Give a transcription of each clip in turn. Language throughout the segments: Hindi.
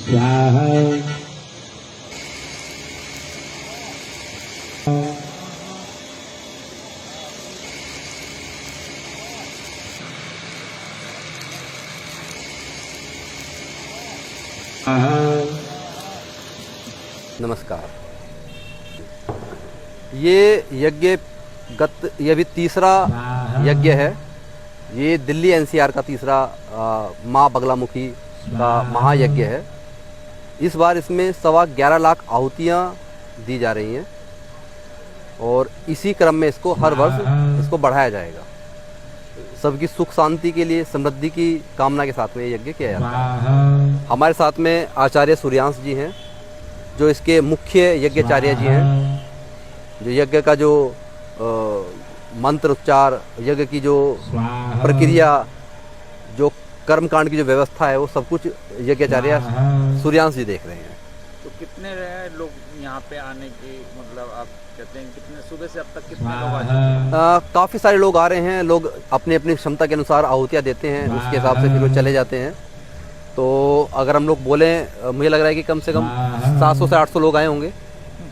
नमस्कार। ये यज्ञ ये भी तीसरा यज्ञ है। ये दिल्ली एनसीआर का तीसरा माँ बगलामुखी का महायज्ञ है। इस बार इसमें 11.25 लाख आहुतियाँ दी जा रही हैं और इसी क्रम में इसको हर वर्ष इसको बढ़ाया जाएगा। सबकी सुख शांति के लिए, समृद्धि की कामना के साथ में ये यज्ञ किया जाता है। हमारे साथ में आचार्य सूर्यांश जी हैं, जो इसके मुख्य यज्ञाचार्य जी हैं, जो यज्ञ का जो मंत्र उच्चार, यज्ञ की जो प्रक्रिया, जो कर्मकांड की जो व्यवस्था है, वो सब कुछ यज्ञाचार्य सूर्यांश जी देख रहे हैं। तो कितने लोग यहाँ पे आने की, मतलब आप कहते हैं कितने, सुबह से अब तक कितने लोग आ जाते हैं? काफ़ी सारे लोग आ रहे हैं। लोग अपनी अपनी क्षमता के अनुसार आहुतियाँ देते हैं, उसके हिसाब से फिर वो चले जाते हैं। तो अगर हम लोग बोलें, मुझे लग रहा है कि कम से कम 700 से 800 लोग आए होंगे।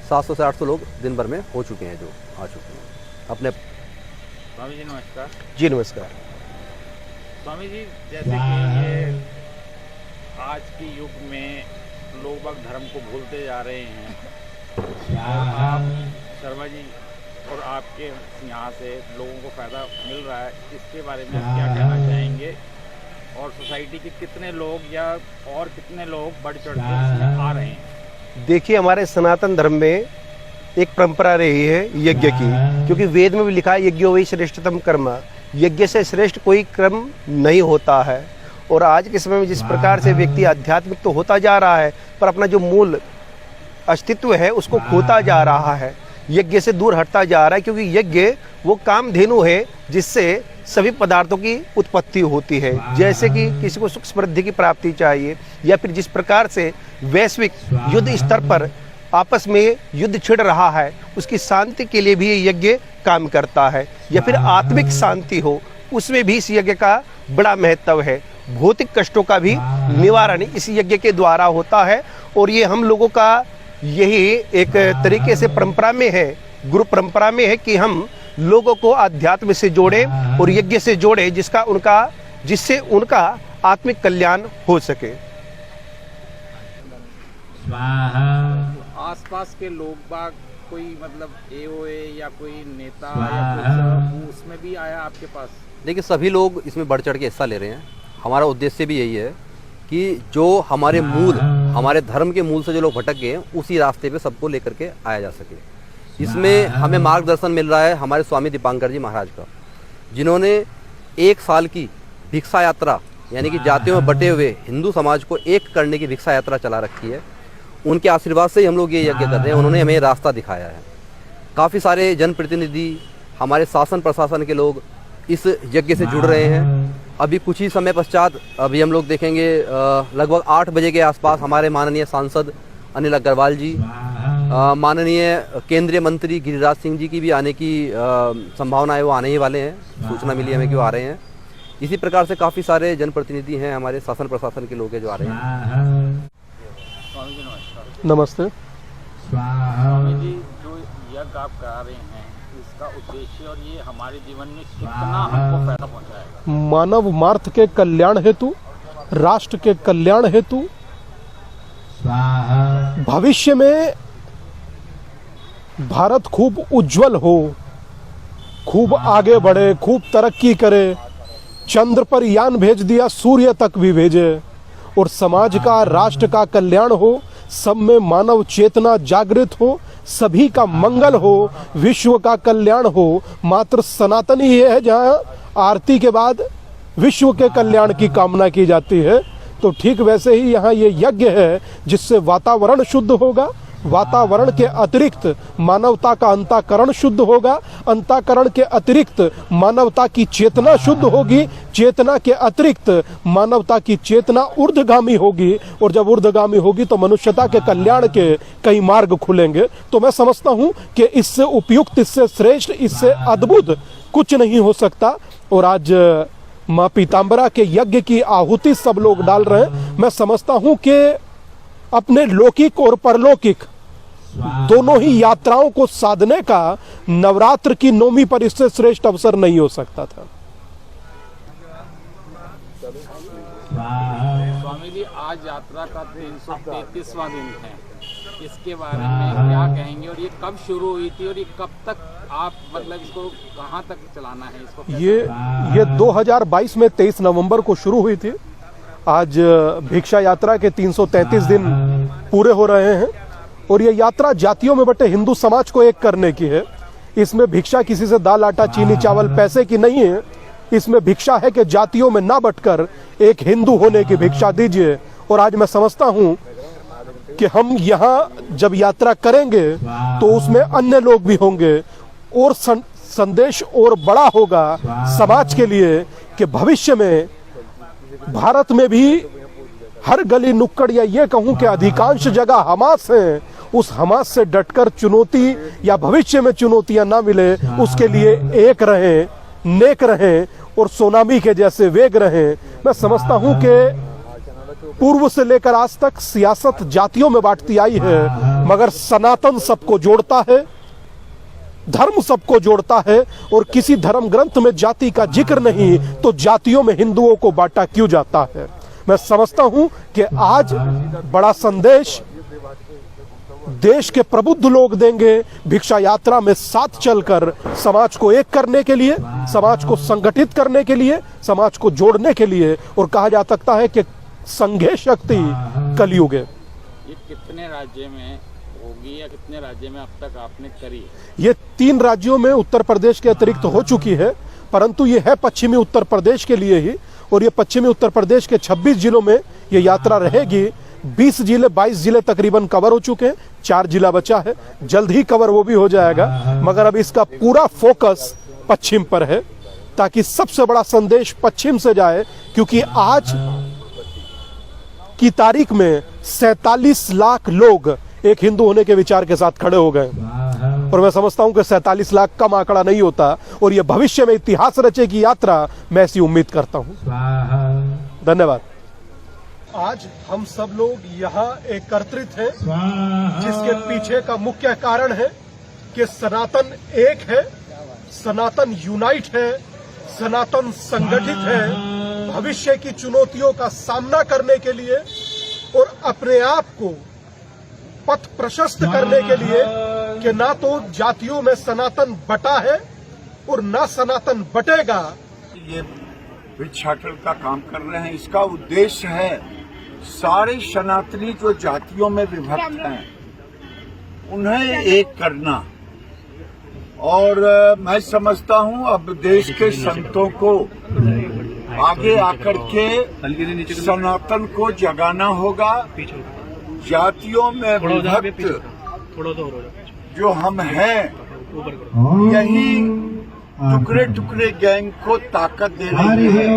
700 से 800 लोग दिन भर में हो चुके हैं, जो आ चुके हैं अपने। स्वामी जी नमस्कार। जी नमस्कार। स्वामी जी, जैसे कि ये आज के युग में लोग बाग धर्म को भूलते जा रहे हैं, और आप शर्मा जी और आपके यहाँ से लोगों को फ़ायदा मिल रहा है, इसके बारे में आप क्या कहना चाहेंगे? और सोसाइटी के कितने लोग या और कितने लोग बढ़ चढ़ के इसमें आ रहे हैं? देखिए, हमारे सनातन धर्म में एक परंपरा रही है यज्ञ की, क्योंकि वेद में भी लिखा है यज्ञो वही श्रेष्ठतम कर्म। यज्ञ से श्रेष्ठ कोई कर्म नहीं होता है। और आज के समय में जिस प्रकार से व्यक्ति आध्यात्मिक तो होता जा रहा है, पर अपना जो मूल अस्तित्व है उसको खोता जा रहा है, यज्ञ से दूर हटता जा रहा है। क्योंकि यज्ञ वो कामधेनु है जिससे सभी पदार्थों की उत्पत्ति होती है। जैसे कि किसी को सुख समृद्धि की प्राप्ति चाहिए, या फिर जिस प्रकार से वैश्विक युद्ध स्तर पर आपस में युद्ध छिड़ रहा है, उसकी शांति के लिए भी ये यज्ञ काम करता है। या फिर आत्मिक शांति हो, उसमें भी इस यज्ञ का बड़ा महत्व है। भौतिक कष्टों का भी निवारण इस यज्ञ के द्वारा होता है। और ये हम लोगों का यही एक तरीके से परंपरा में है, गुरु परंपरा में है, कि हम लोगों को आध्यात्म से जोड़े और यज्ञ से जोड़े, जिससे उनका आत्मिक कल्याण हो सके। आसपास के लोग बाग कोई, मतलब एओए या कोई नेता या कुछ उसमें भी आया आपके पास? देखिए, सभी लोग इसमें बढ़ चढ़ के हिस्सा ले रहे हैं। हमारा उद्देश्य भी यही है कि जो हमारे मूल, हमारे धर्म के मूल से जो लोग भटक गए हैं, उसी रास्ते पे सबको लेकर के आया जा सके। इसमें हमें मार्गदर्शन मिल रहा है हमारे स्वामी दीपांकर जी महाराज का, जिन्होंने 1 साल की भिक्षा यात्रा, यानी कि जातियों में बटे हुए हिंदू समाज को एक करने की भिक्षा यात्रा चला रखी है। उनके आशीर्वाद से ही हम लोग ये यज्ञ कर रहे हैं। उन्होंने हमें रास्ता दिखाया है। काफ़ी सारे जनप्रतिनिधि, हमारे शासन प्रशासन के लोग इस यज्ञ से जुड़ रहे हैं। अभी कुछ ही समय पश्चात अभी हम लोग देखेंगे, लगभग 8 बजे के आसपास हमारे माननीय सांसद अनिल अग्रवाल जी, माननीय केंद्रीय मंत्री गिरिराज सिंह जी की भी आने की संभावना है। वो आने ही वाले हैं, सूचना मिली हमें कि वो आ रहे हैं। इसी प्रकार से काफ़ी सारे जनप्रतिनिधि हैं, हमारे शासन प्रशासन के लोग हैं जो आ रहे हैं। स्वामी जी नमस्कार। नमस्ते। स्वामी जी, जो यज्ञ आप करा रहे हैं, इसका उद्देश्य और ये हमारे जीवन में कितना हमको फायदा पहुंचाएगा? मानव मार्थ के कल्याण हेतु, राष्ट्र के कल्याण हेतु, भविष्य में भारत खूब उज्जवल हो, खूब आगे बढ़े, खूब तरक्की करे, चंद्र पर यान भेज दिया, सूर्य तक भी भेजे, और समाज का, राष्ट्र का कल्याण हो, सब में मानव चेतना जागृत हो, सभी का मंगल हो, विश्व का कल्याण हो। मात्र सनातन ही है जहाँ आरती के बाद विश्व के कल्याण की कामना की जाती है। तो ठीक वैसे ही यहाँ ये यज्ञ है जिससे वातावरण शुद्ध होगा, वातावरण के अतिरिक्त मानवता का अंतःकरण शुद्ध होगा, अंतःकरण के अतिरिक्त मानवता की चेतना शुद्ध होगी, चेतना के अतिरिक्त मानवता की चेतना ऊर्ध्वगामी होगी, और जब ऊर्ध्वगामी होगी तो मनुष्यता के कल्याण के कई मार्ग खुलेंगे। तो मैं समझता हूँ कि इससे उपयुक्त, इससे श्रेष्ठ, इससे अद्भुत कुछ नहीं हो सकता। और आज माँ पीताम्बरा के यज्ञ की आहुति सब लोग डाल रहे हैं। मैं समझता हूँ कि अपने लौकिक और परलौकिक दोनों ही यात्राओं को साधने का नवरात्र की नौमी पर इससे श्रेष्ठ अवसर नहीं हो सकता था। स्वामी जी, आज यात्रा का 333वां दिन है, इसके बारे में क्या कहेंगे और ये कब शुरू हुई थी और ये कब तक आप मतलब इसको कहाँ तक चलाना है इसको? ये 2022 में 23 नवंबर को शुरू हुई थी। आज भिक्षा यात्रा के 333 दिन पूरे हो रहे हैं और ये यात्रा जातियों में बटे हिंदू समाज को एक करने की है। इसमें भिक्षा किसी से दाल आटा चीनी चावल पैसे की नहीं है। इसमें भिक्षा है कि जातियों में ना बटकर एक हिंदू होने की भिक्षा दीजिए। और आज मैं समझता हूं कि हम यहाँ जब यात्रा करेंगे तो उसमें अन्य लोग भी होंगे और संदेश और बड़ा होगा समाज के लिए कि भविष्य में भारत में भी हर गली नुक्कड़ या ये कहूं कि अधिकांश जगह हमास है, उस हमास से डटकर चुनौती या भविष्य में चुनौतियां ना मिले उसके लिए एक रहें, नेक रहें और सोनामी के जैसे वेग रहें। मैं समझता हूं कि पूर्व से लेकर आज तक सियासत जातियों में बांटती आई है, मगर सनातन सबको जोड़ता है, धर्म सबको जोड़ता है और किसी धर्म ग्रंथ में जाति का जिक्र नहीं तो जातियों में हिंदुओं को बांटा क्यों जाता है। मैं समझता हूं कि आज बड़ा संदेश देश के प्रबुद्ध लोग देंगे भिक्षा यात्रा में साथ चलकर समाज को एक करने के लिए, समाज को संगठित करने के लिए, समाज को जोड़ने के लिए। और कहा जा सकता है कि संघे शक्ति कलयुग है। ये कितने राज्य में होगी या कितने राज्य में अब तक आपने करी? ये 3 राज्यों में उत्तर प्रदेश के अतिरिक्त हो चुकी है, परंतु ये है पश्चिमी उत्तर प्रदेश के लिए ही। और ये पश्चिमी उत्तर प्रदेश के 26 जिलों में ये यात्रा रहेगी। 20 जिले 22 जिले तकरीबन कवर हो चुके हैं, 4 जिला बचा है, जल्द ही कवर वो भी हो जाएगा। मगर अब इसका पूरा फोकस पश्चिम पर है ताकि सबसे बड़ा संदेश पश्चिम से जाए, क्योंकि आज की तारीख में 47 लाख लोग एक हिंदू होने के विचार के साथ खड़े हो गए। और मैं समझता हूं कि 47 लाख कम आंकड़ा नहीं होता और यह भविष्य में इतिहास रचेगी यात्रा, मैं ऐसी उम्मीद करता हूं। धन्यवाद। आज हम सब लोग यहाँ एकत्रित हैं, जिसके पीछे का मुख्य कारण है कि सनातन एक है, सनातन यूनाइट है, सनातन संगठित है भविष्य की चुनौतियों का सामना करने के लिए और अपने आप को पथ प्रशस्त करने के लिए कि ना तो जातियों में सनातन बटा है और ना सनातन बटेगा। ये भिक्षाटन का काम कर रहे हैं। इसका उद्देश्य है सारे सनातनी जो जातियों में विभक्त हैं उन्हें एक करना। और मैं समझता हूं अब देश के संतों को आगे आकर के सनातन को जगाना होगा। जातियों में विभक्त जो हम हैं, यही टुकड़े टुकड़े गैंग को ताकत दे रही है।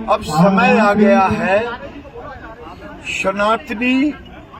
अब समय आ गया है सनातनी